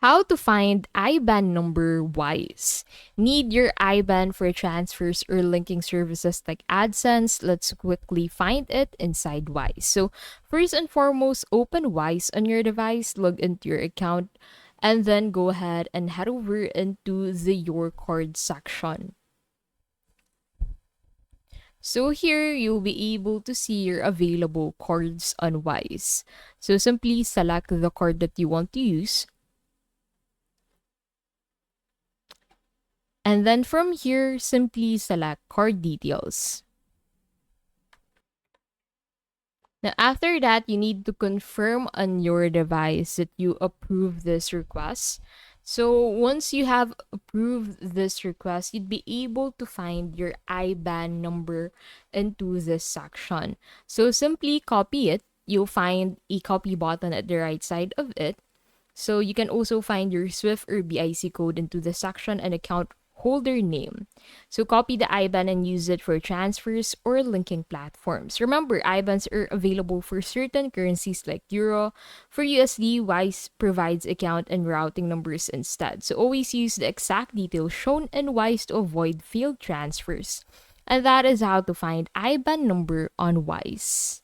How to find IBAN number wise. Need your IBAN for transfers or linking services like AdSense? Let's quickly find it inside Wise. So, first and foremost, open Wise on your device, log into your account, and then go ahead and head over into the Your Card section. So here you'll be able to see your available cards on Wise. So simply select the card that you want to use. And then from here, simply select card details. Now, after that, you need to confirm on your device that you approve this request. So, once you have approved this request, you'd be able to find your IBAN number into this section. So, simply copy it. You'll find a copy button at the right side of it. So you can also find your SWIFT or BIC code into the section and account holder name. So copy the IBAN and use it for transfers or linking platforms. Remember, IBANs are available for certain currencies like Euro. For USD, Wise provides account and routing numbers instead. So always use the exact details shown in Wise to avoid failed transfers. And that is how to find IBAN number on Wise.